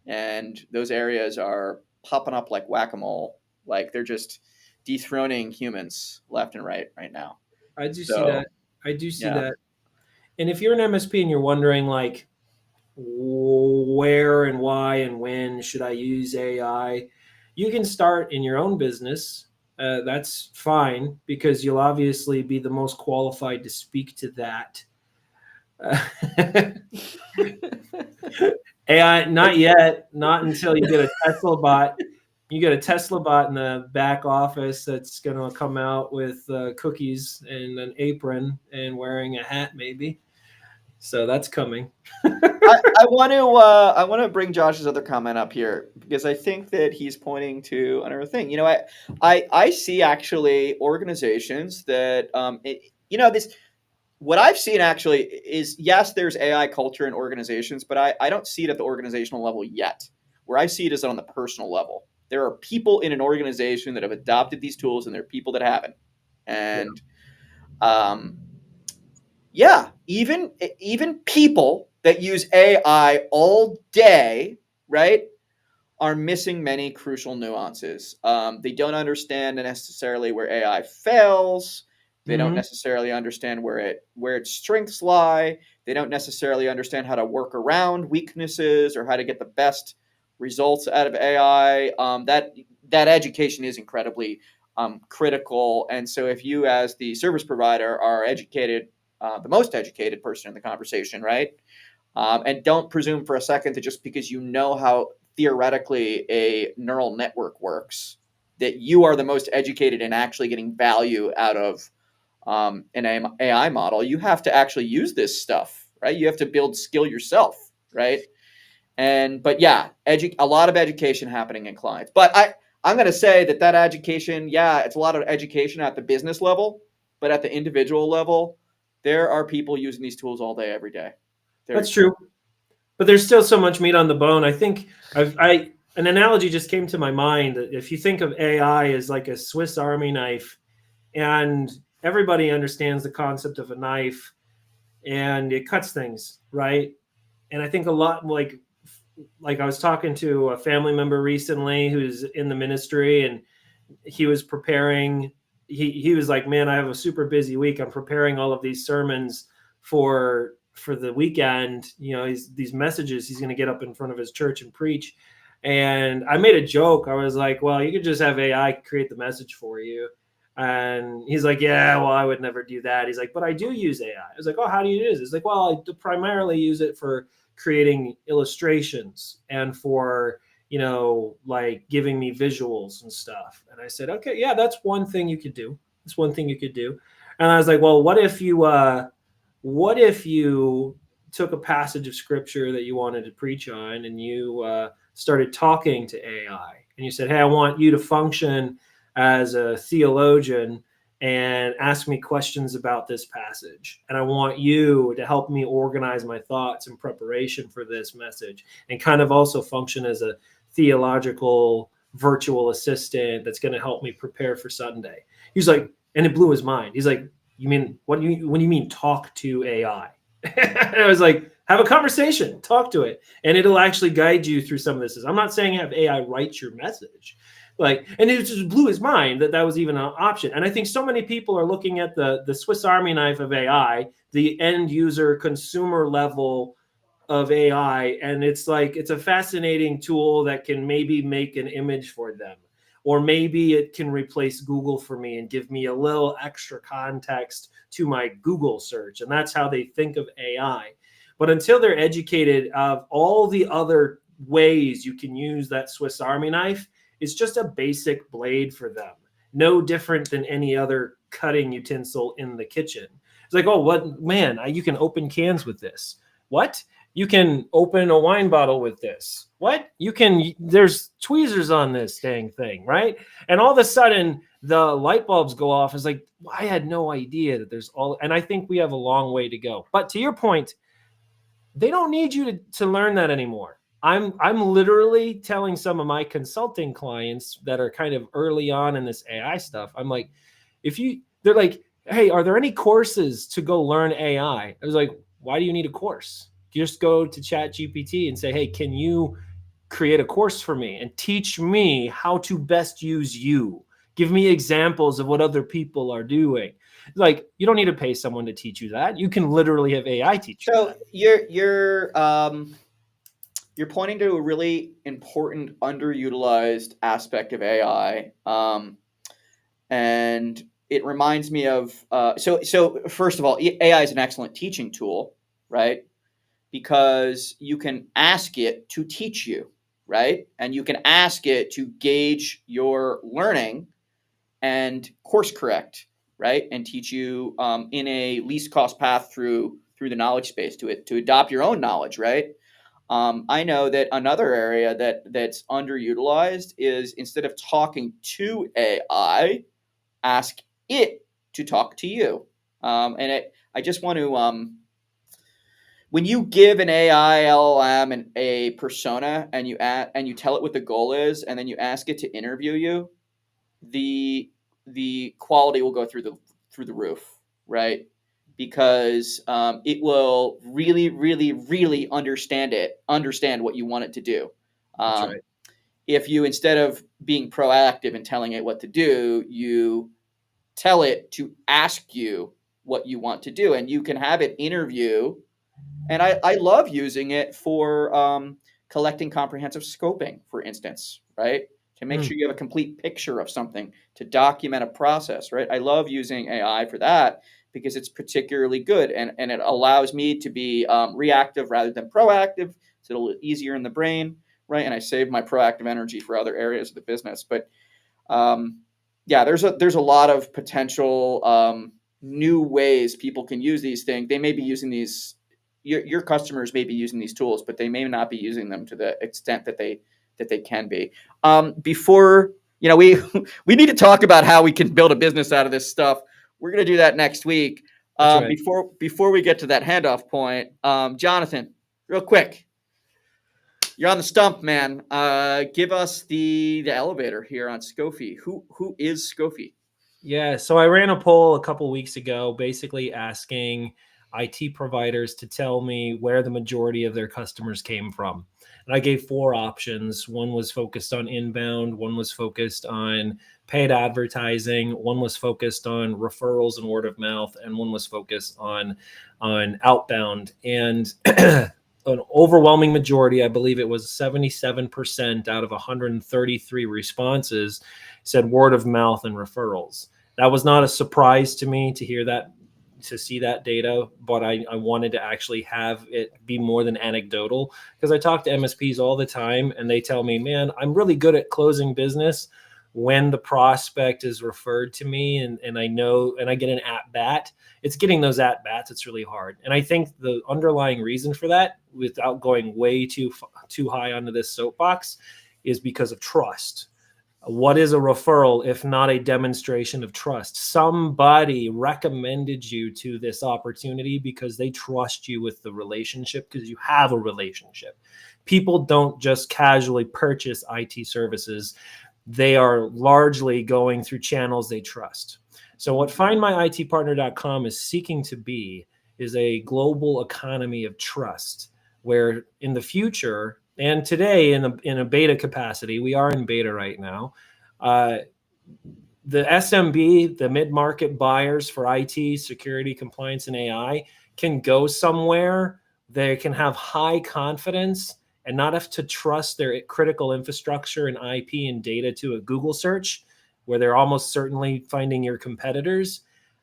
and those areas are popping up like whack-a-mole. Like they're just dethroning humans left and right now. I do see So that. I do see yeah, that. And if you're an MSP and you're wondering, like, where and why and when should I use AI, you can start in your own business. That's fine, because you'll obviously be the most qualified to speak to that. AI, not yet, not until you get a Tesla bot. You get a Tesla bot in the back office that's going to come out with cookies and an apron and wearing a hat, maybe. So that's coming. I want to bring Josh's other comment up here because I think that he's pointing to another thing. I see actually organizations that this what I've seen actually is yes, there's AI culture in organizations, but I don't see it at the organizational level yet. Where I see it is on the personal level. There are people in an organization that have adopted these tools, and there are people that haven't. Yeah. And um, yeah, even people that use AI all day, right, are missing many crucial nuances. They don't understand necessarily where AI fails. They don't Mm-hmm. necessarily understand where its strengths lie. They don't necessarily understand how to work around weaknesses or how to get the best results out of AI. That education is incredibly critical. And so, if you, as the service provider, are educated, the most educated person in the conversation, right? And don't presume for a second that just because you know how theoretically a neural network works, that you are the most educated in actually getting value out of an AI model. You have to actually use this stuff, right? You have to build skill yourself, right? But yeah, a lot of education happening in clients. But I'm going to say that education, yeah, it's a lot of education at the business level, but at the individual level, there are people using these tools all day, every day. That's There's true. But there's still so much meat on the bone. I think an analogy just came to my mind. If you think of AI as like a Swiss Army knife, and everybody understands the concept of a knife, and it cuts things, right? And I think a lot like I was talking to a family member recently who's in the ministry, and he was preparing. He was like, "Man, I have a super busy week. I'm preparing all of these sermons for the weekend. You know, these messages he's going to get up in front of his church and preach." And I made a joke. I was like, "Well, you could just have AI create the message for you." And he's like, "Yeah, well, I would never do that." He's like, "But I do use AI." I was like, "Oh, how do you use it?" He's like, "Well, I primarily use it for creating illustrations and for, you know, like giving me visuals and stuff." And I said, "Okay, yeah, that's one thing you could do. That's one thing you could do." And I was like, "Well, what if you took a passage of scripture that you wanted to preach on, and you started talking to AI, and you said, 'Hey, I want you to function as a theologian and ask me questions about this passage. And I want you to help me organize my thoughts in preparation for this message, and kind of also function as a theological virtual assistant that's going to help me prepare for Sunday.'" He's like, and it blew his mind. He's like, "You mean, what do you mean talk to AI?" And I was like, "Have a conversation, talk to it, and it'll actually guide you through some of this." I'm not saying have AI write your message, like, and it just blew his mind that that was even an option. And I think so many people are looking at the Swiss Army knife of AI, the end user consumer level of AI, and it's like, it's a fascinating tool that can maybe make an image for them, or maybe it can replace Google for me and give me a little extra context to my Google search. And that's how they think of AI. But until they're educated of all the other ways you can use that Swiss Army knife, it's just a basic blade for them, no different than any other cutting utensil in the kitchen. It's like, "Oh, what, man, you can open cans with this. What? You can open a wine bottle with this. What? You can, there's tweezers on this dang thing," right? And all of a sudden, the light bulbs go off. It's like, I had no idea that there's all, and I think we have a long way to go. But to your point, they don't need you to learn that anymore. I'm literally telling some of my consulting clients that are kind of early on in this AI stuff. I'm like, they're like, "Hey, are there any courses to go learn AI?" I was like, "Why do you need a course? You just go to Chat GPT and say, 'Hey, can you create a course for me and teach me how to best use you? Give me examples of what other people are doing.'" Like, you don't need to pay someone to teach you that. You can literally have AI teach you So that. you're pointing to a really important underutilized aspect of AI, and it reminds me of so first of all, AI is an excellent teaching tool, right? Because you can ask it to teach you, right? And you can ask it to gauge your learning and course correct, right? And teach you in a least cost path through the knowledge space to adopt your own knowledge, right? I know that another area that's underutilized is, instead of talking to AI, ask it to talk to you. I just want to, when you give an AI LLM a persona, and you tell it what the goal is, and then you ask it to interview you, the quality will go through the roof, right? Because it will really, really, really understand what you want it to do. That's right. If you, instead of being proactive and telling it what to do, you tell it to ask you what you want to do, and you can have it interview. And I love using it for collecting comprehensive scoping, for instance, right? To make sure you have a complete picture of something, to document a process, right? I love using AI for that because it's particularly good, and it allows me to be reactive rather than proactive. It's a little easier in the brain, right? And I save my proactive energy for other areas of the business. But yeah, there's a lot of potential new ways people can use these things. They may be using these. Your customers may be using these tools, but they may not be using them to the extent that they can be. Before, we we need to talk about how we can build a business out of this stuff. We're going to do that next week. That's right. Before we get to that handoff point, Johnathan, real quick, You're on the stump, man. Give us the elevator here on Skofi. Who is Skofi? Yeah, so I ran a poll a couple weeks ago, basically asking IT providers to tell me where the majority of their customers came from. And I gave 4 options. One was focused on inbound, one was focused on paid advertising, one was focused on referrals and word of mouth, and one was focused on outbound. And an overwhelming majority, I believe it was 77% out of 133 responses, said word of mouth and referrals. That was not a surprise to me to hear that, to see that data, but I wanted to actually have it be more than anecdotal, because I talk to MSPs all the time and they tell me, man, I'm really good at closing business when the prospect is referred to me and I know, and I get an at bat. It's getting those at bats. It's really hard. And I think the underlying reason for that, without going way too high onto this soapbox, is because of trust. What is a referral if not a demonstration of trust? Somebody recommended you to this opportunity because they trust you with the relationship, because you have a relationship. People don't just casually purchase IT services. They are largely going through channels they trust. So what findmyitpartner.com is seeking to be is a global economy of trust, where in the future, and today in a beta capacity, we are in beta right now, the SMB, the mid-market buyers for IT, security, compliance, and AI can go somewhere. They can have high confidence and not have to trust their critical infrastructure and IP and data to a Google search, where they're almost certainly finding your competitors.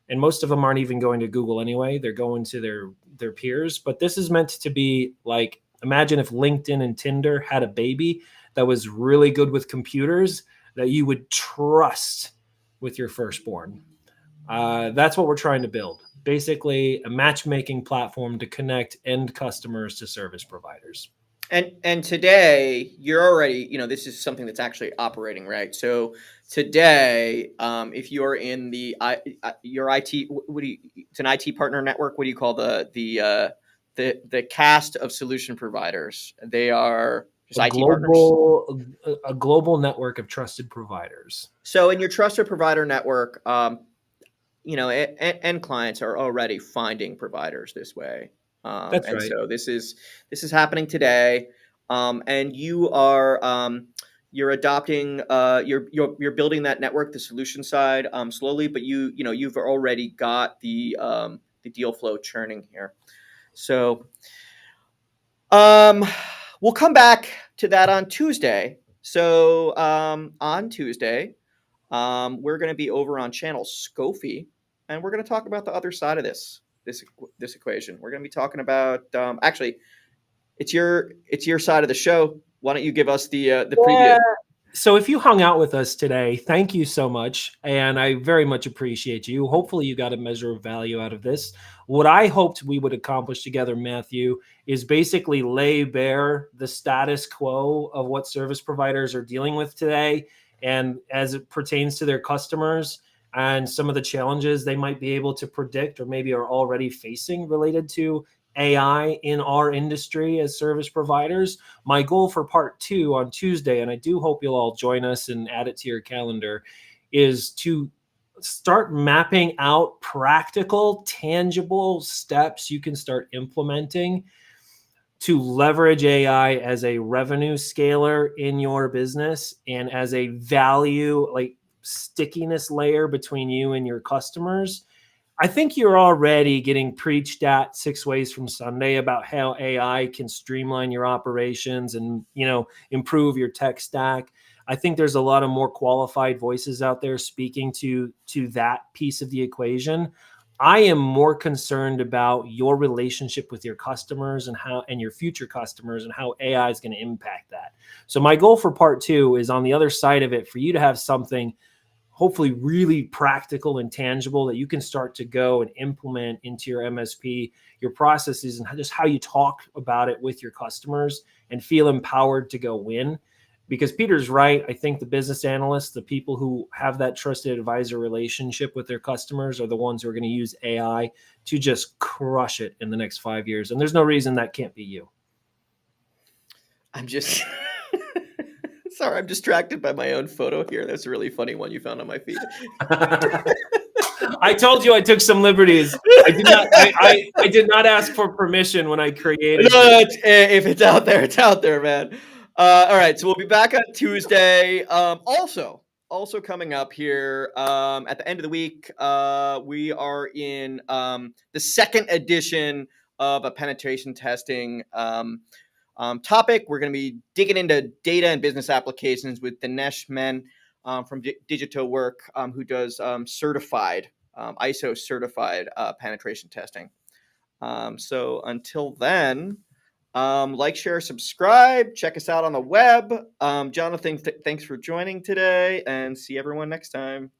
And most of them aren't even going to Google anyway. They're going to their peers. But this is meant to be like, imagine if LinkedIn and Tinder had a baby that was really good with computers that you would trust with your firstborn. That's what we're trying to build. Basically, a matchmaking platform to connect end customers to service providers. And today you're already, this is something that's actually operating, right? So today, if you're in your IT, it's an IT partner network. What do you call the cast of solution providers? They are just IT partners. A global network of trusted providers. So in your trusted provider network, end clients are already finding providers this way. That's And right. so this is happening today, and you're adopting, you're building that network, the solution side, slowly, but you've already got the deal flow churning here. So we'll come back to that on Tuesday. So on Tuesday, we're going to be over on channel Skofi, and we're going to talk about the other side of this equation. We're going to be talking about, actually, it's your side of the show. Why don't you give us the preview? So if you hung out with us today, thank you so much. And I very much appreciate you. Hopefully you got a measure of value out of this. What I hoped we would accomplish together, Matthew, is basically lay bare the status quo of what service providers are dealing with today, and as it pertains to their customers, and some of the challenges they might be able to predict or maybe are already facing related to AI in our industry as service providers. My goal for part 2 on Tuesday, and I do hope you'll all join us and add it to your calendar, is to start mapping out practical, tangible steps you can start implementing to leverage AI as a revenue scaler in your business and as a value, like stickiness layer between you and your customers. I think you're already getting preached at 6 Ways from Sunday about how AI can streamline your operations and, improve your tech stack. I think there's a lot of more qualified voices out there speaking to that piece of the equation. I am more concerned about your relationship with your customers and your future customers and how AI is going to impact that. So my goal for part 2 is on the other side of it for you to have something hopefully really practical and tangible that you can start to go and implement into your MSP, your processes, and just how you talk about it with your customers and feel empowered to go win. Because Peter's right. I think the business analysts, the people who have that trusted advisor relationship with their customers, are the ones who are going to use AI to just crush it in the next 5 years. And there's no reason that can't be you. I'm just sorry, I'm distracted by my own photo here. That's a really funny one you found on my feed. I told you I took some liberties. I did not. I did not ask for permission when I created. No, if it's out there, it's out there, man. All right, so we'll be back on Tuesday. Also coming up here at the end of the week, we are in the second edition of a penetration testing topic. We're going to be digging into data and business applications with Dinesh Men from Digito Work, who does certified ISO certified penetration testing. So until then, like, share, subscribe, check us out on the web. Johnathan, thanks for joining today, and see everyone next time.